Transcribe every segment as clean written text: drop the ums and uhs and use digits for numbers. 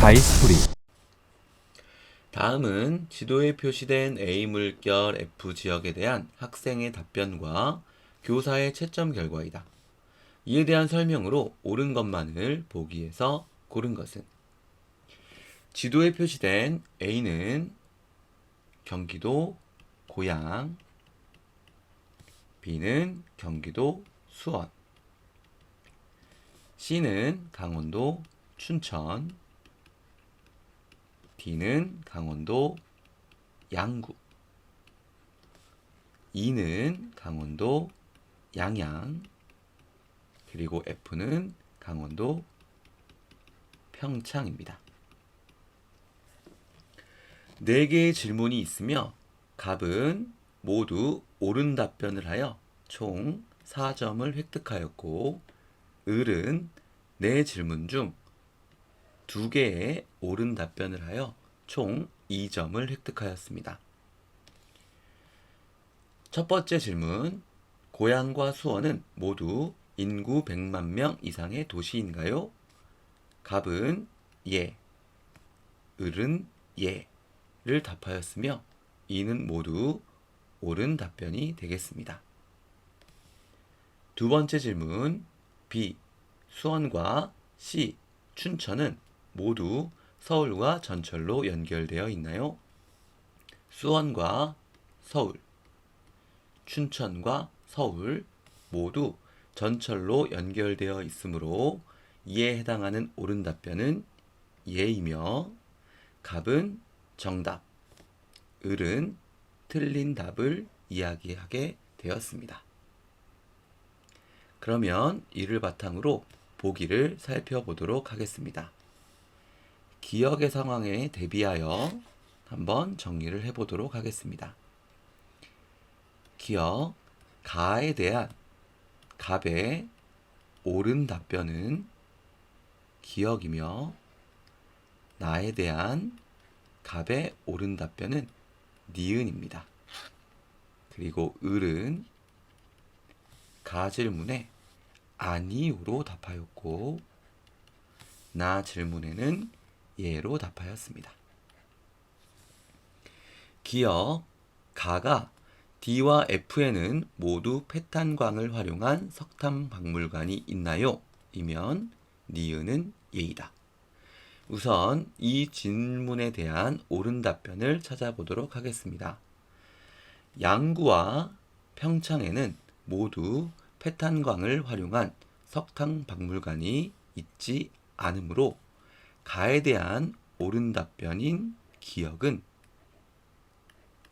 다이스토리. 다음은 지도에 표시된 A 물결 F 지역에 대한 학생의 답변과 교사의 채점 결과이다. 이에 대한 설명으로 옳은 것만을 보기에서 고른 것은 지도에 표시된 A는 경기도 고양, B는 경기도 수원, C는 강원도 춘천, D는 강원도 양구, E는 강원도 양양, 그리고 F는 강원도 평창입니다. 4개의 질문이 있으며 갑은 모두 옳은 답변을 하여 총 4점을 획득하였고 을은 4질문 중 2개의 옳은 답변을 하여 총 2점을 획득하였습니다. 첫 번째 질문, 고양과 수원은 모두 인구 100만 명 이상의 도시인가요? 갑은 예, 을은 예를 답하였으며 이는 모두 옳은 답변이 되겠습니다. 두 번째 질문, B, 수원과 C, 춘천은 모두 서울과 전철로 연결되어 있나요? 수원과 서울, 춘천과 서울 모두 전철로 연결되어 있으므로 이에 해당하는 옳은 답변은 예이며 갑은 정답, 을은 틀린 답을 이야기하게 되었습니다. 그러면 이를 바탕으로 보기를 살펴보도록 하겠습니다. 기억의 상황에 대비하여 한번 정리를 해보도록 하겠습니다. 기억, 가에 대한 갑의 옳은 답변은 기억이며 나에 대한 갑의 옳은 답변은 니은입니다. 그리고 을은 가 질문에 아니요로 답하였고 나 질문에는 예로 답하였습니다. 기억, 가가 D와 F에는 모두 패탄광을 활용한 석탄박물관이 있나요? 이면 니은은 예이다. 우선 이 질문에 대한 옳은 답변을 찾아보도록 하겠습니다. 양구와 평창에는 모두 패탄광을 활용한 석탄박물관이 있지 않으므로 가에 대한 옳은 답변인 기억은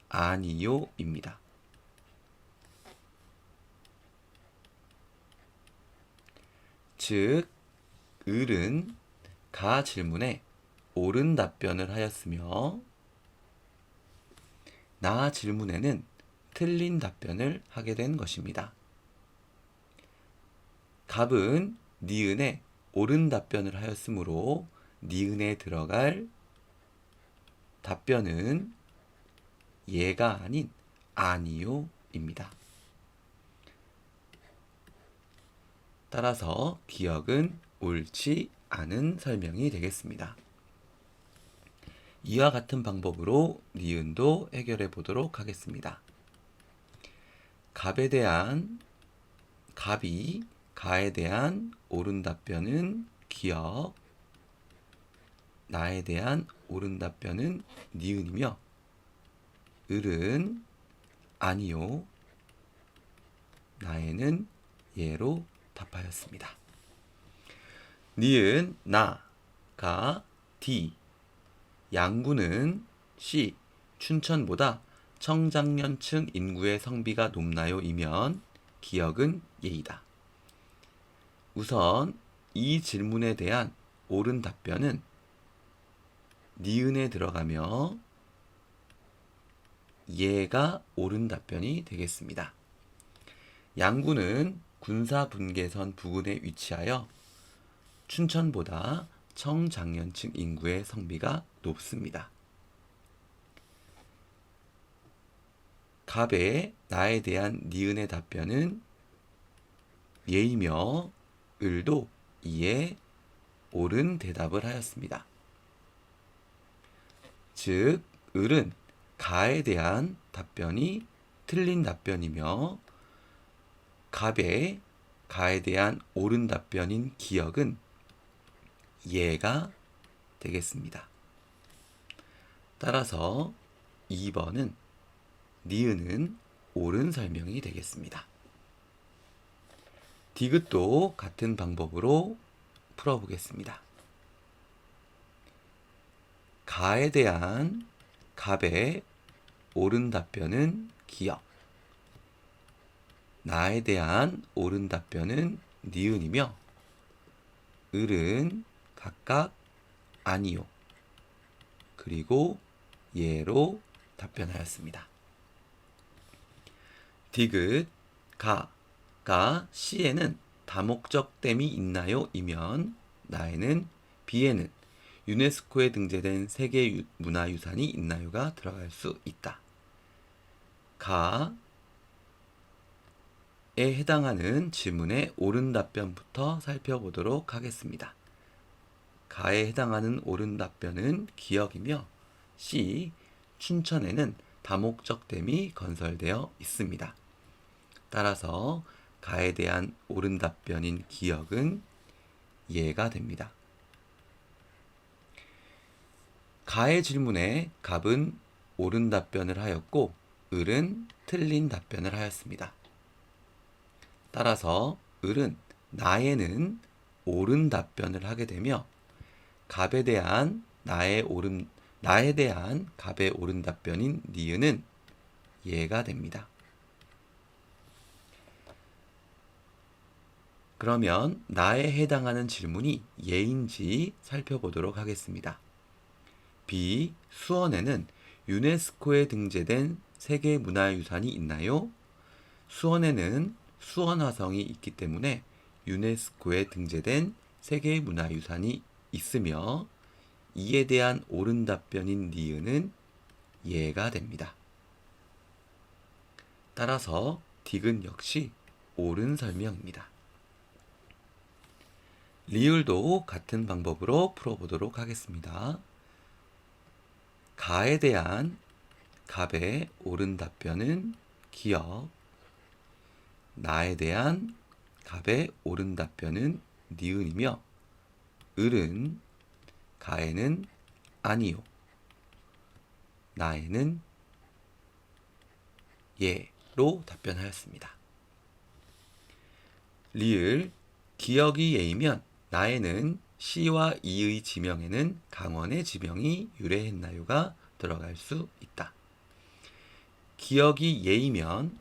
아니요입니다. 즉, 을은 가 질문에 옳은 답변을 하였으며 나 질문에는 틀린 답변을 하게 된 것입니다. 갑은 니은에 옳은 답변을 하였으므로 니은에 들어갈 답변은 예가 아닌 아니요입니다. 따라서 기억은 옳지 않은 설명이 되겠습니다. 이와 같은 방법으로 니은도 해결해 보도록 하겠습니다. 갑이 가에 대한 옳은 답변은 기억, 나에 대한 옳은 답변은 니은이며 을은 아니요, 나에는 예로 답하였습니다. 니은, 나가 D, 양구는 C, 춘천보다 청장년층 인구의 성비가 높나요? 이면 기억은 예이다. 우선 이 질문에 대한 옳은 답변은 니은에 들어가며 예가 옳은 답변이 되겠습니다. 양구는 군사분계선 부근에 위치하여 춘천보다 청장년층 인구의 성비가 높습니다. 갑의 나에 대한 니은의 답변은 예이며 을도 이에 옳은 대답을 하였습니다. 즉 을은 가에 대한 답변이 틀린 답변이며 갑의 가에 대한 옳은 답변인 기역은 예가 되겠습니다. 따라서 2번은 니은은 옳은 설명이 되겠습니다. 디귿도 같은 방법으로 풀어보겠습니다. 가에 대한 갑의 옳은 답변은 기역, 나에 대한 옳은 답변은 니은이며 을은 각각 아니요, 그리고 예로 답변하였습니다. 디귿, 가가 시에는 다목적댐이 있나요? 이면 나에는 비에는 유네스코에 등재된 세계 문화유산이 있나요가 들어갈 수 있다. 가에 해당하는 질문의 옳은 답변부터 살펴보도록 하겠습니다. 가에 해당하는 옳은 답변은 기역이며 C. 춘천에는 다목적 댐이 건설되어 있습니다. 따라서 가에 대한 옳은 답변인 기역은 예가 됩니다. 가의 질문에 갑은 옳은 답변을 하였고 을은 틀린 답변을 하였습니다. 따라서 을은 나에는 옳은 답변을 하게 되며 나에 대한 갑의 옳은 답변인 니은은 예가 됩니다. 그러면 나에 해당하는 질문이 예인지 살펴보도록 하겠습니다. B. 수원에는 유네스코에 등재된 세계문화유산이 있나요? 수원에는 수원화성이 있기 때문에 유네스코에 등재된 세계문화유산이 있으며 이에 대한 옳은 답변인 니은은 예가 됩니다. 따라서 디귿 역시 옳은 설명입니다. 리을도 같은 방법으로 풀어보도록 하겠습니다. 가에 대한 갑의 옳은 답변은 기역, 나에 대한 갑의 옳은 답변은 니은이며 을은 가에는 아니요, 나에는 예로 답변하였습니다. 리을, 기역이 예이면 나에는 시와 이의 지명에는 강원의 지명이 유래했나요가 들어갈 수 있다. 기역이 예이면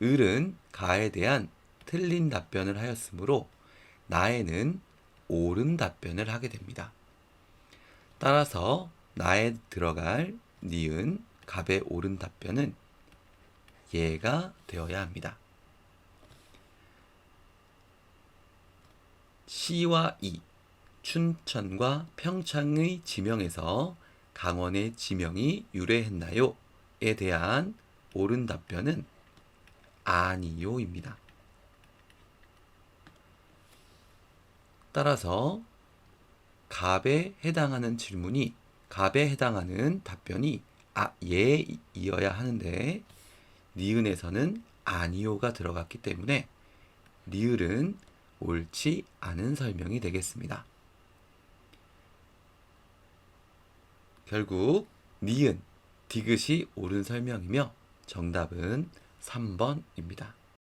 을은 가에 대한 틀린 답변을 하였으므로 나에는 옳은 답변을 하게 됩니다. 따라서 나에 들어갈 니은 갑의 옳은 답변은 예가 되어야 합니다. 시와 이, 춘천과 평창의 지명에서 강원의 지명이 유래했나요? 에 대한 옳은 답변은 아니요입니다. 따라서 갑에 해당하는 질문이 갑에 해당하는 답변이 예이어야 하는데 니은에서는 아니요가 들어갔기 때문에 리을은 옳지 않은 설명이 되겠습니다. 결국 니은, 디귿이 옳은 설명이며 정답은 3번입니다.